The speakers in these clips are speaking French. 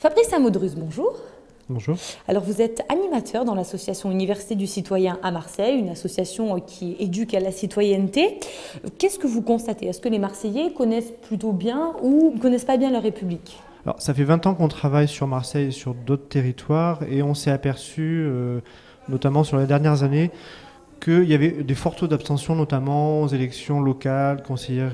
Fabrice Amodrus, bonjour. Bonjour. Alors vous êtes animateur dans l'association Université du Citoyen à Marseille, une association qui éduque à la citoyenneté. Qu'est-ce que vous constatez? Est-ce que les Marseillais connaissent plutôt bien ou ne connaissent pas bien leur République? Alors, ça fait 20 ans qu'on travaille sur Marseille et sur d'autres territoires et on s'est aperçu, notamment sur les dernières années, qu'il y avait des forts taux d'abstention, notamment aux élections locales, conseillères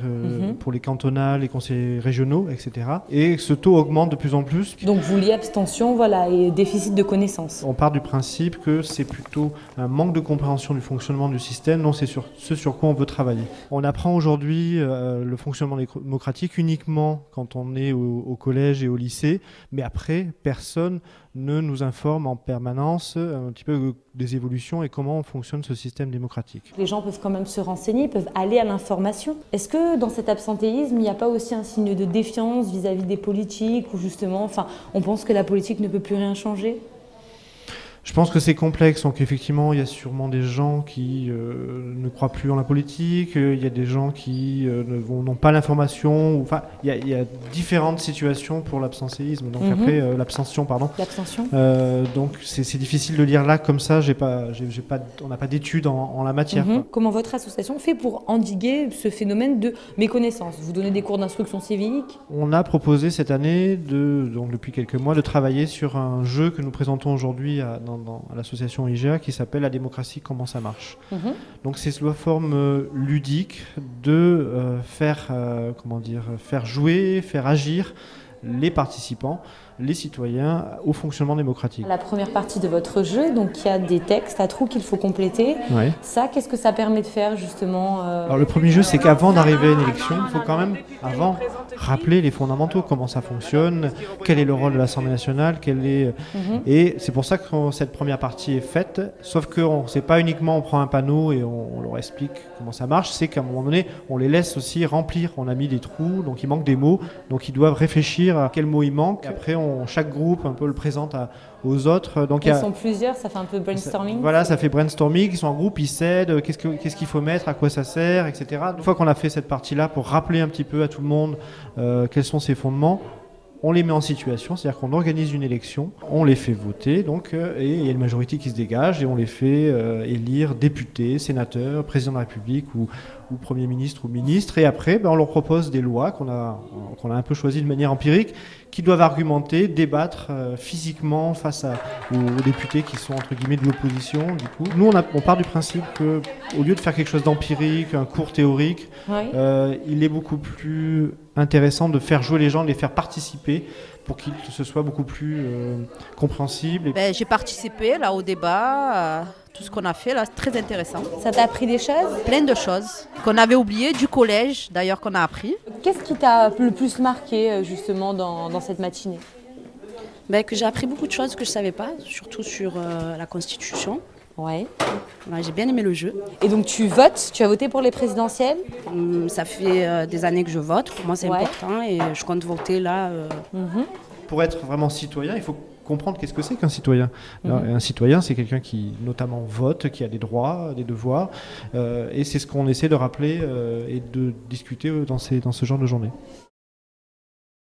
pour les cantonales, les conseillers régionaux, etc. Et ce taux augmente de plus en plus. Donc vous liez abstention, voilà, et déficit de connaissances. On part du principe que c'est plutôt un manque de compréhension du fonctionnement du système, non, c'est ce sur quoi on veut travailler. On apprend aujourd'hui le fonctionnement démocratique uniquement quand on est au collège et au lycée, mais après, personne ne nous informe en permanence un petit peu des évolutions et comment fonctionne ce système démocratique. Les gens peuvent quand même se renseigner, peuvent aller à l'information. Est-ce que dans cet absentéisme, il n'y a pas aussi un signe de défiance vis-à-vis des politiques ou justement, on pense que la politique ne peut plus rien changer ? Je pense que c'est complexe, donc effectivement il y a sûrement des gens qui ne croient plus en la politique, il y a des gens qui n'ont pas l'information, enfin il y a différentes situations pour l'absentéisme, donc après l'abstention pardon. L'abstention. Donc c'est difficile de dire là comme ça, on n'a pas d'études en la matière. Comment votre association fait pour endiguer ce phénomène de méconnaissance? Vous donnez des cours d'instruction civique? On a proposé cette année, donc depuis quelques mois, de travailler sur un jeu que nous présentons aujourd'hui à l'association IGA qui s'appelle La démocratie, comment ça marche. Donc c'est sous la forme ludique de faire jouer, faire agir les participants, les citoyens au fonctionnement démocratique. La première partie de votre jeu, donc il y a des textes à trous qu'il faut compléter. Ouais. Ça, qu'est-ce que ça permet de faire justement Alors le premier jeu, c'est qu'avant d'arriver à une élection, il faut quand même, avant, rappeler les fondamentaux, comment ça fonctionne, quel est le rôle de l'Assemblée nationale, et c'est pour ça que cette première partie est faite, sauf que c'est pas uniquement on prend un panneau et on leur explique comment ça marche, c'est qu'à un moment donné, on les laisse aussi remplir. On a mis des trous, donc il manque des mots, donc ils doivent réfléchir à quels mots il manque. Après, chaque groupe un peu le présente aux autres. Donc ils sont plusieurs, ça fait un peu brainstorming. Voilà, ça fait brainstorming, ils sont en groupe, ils s'aident, qu'est-ce qu'il faut mettre, à quoi ça sert, etc. Une fois qu'on a fait cette partie-là pour rappeler un petit peu à tout le monde quels sont ses fondements, on les met en situation, c'est-à-dire qu'on organise une élection, on les fait voter, donc, et il y a une majorité qui se dégage et on les fait élire députés, sénateurs, président de la République ou Premier ministre ou ministre. Et après, on leur propose des lois qu'on a un peu choisies de manière empirique, qui doivent argumenter, débattre physiquement face aux députés qui sont entre guillemets de l'opposition. Du coup, nous on part du principe que, au lieu de faire quelque chose d'empirique, un cours théorique, il est beaucoup plus intéressant de faire jouer les gens, de les faire participer pour que ce soit beaucoup plus compréhensible. J'ai participé là au débat, tout ce qu'on a fait là, c'est très intéressant. Ça t'a appris des choses? Plein de choses qu'on avait oubliées du collège d'ailleurs qu'on a appris. Qu'est-ce qui t'a le plus marqué justement dans cette matinée? Que j'ai appris beaucoup de choses que je ne savais pas, surtout sur la Constitution. Ouais. J'ai bien aimé le jeu. Et donc tu votes? Tu as voté pour les présidentielles? Ça fait des années que je vote, pour moi c'est important et je compte voter là. Pour être vraiment citoyen, il faut comprendre qu'est-ce que c'est qu'un citoyen. Alors, un citoyen, c'est quelqu'un qui notamment vote, qui a des droits, des devoirs, et c'est ce qu'on essaie de rappeler et de discuter dans ce genre de journée.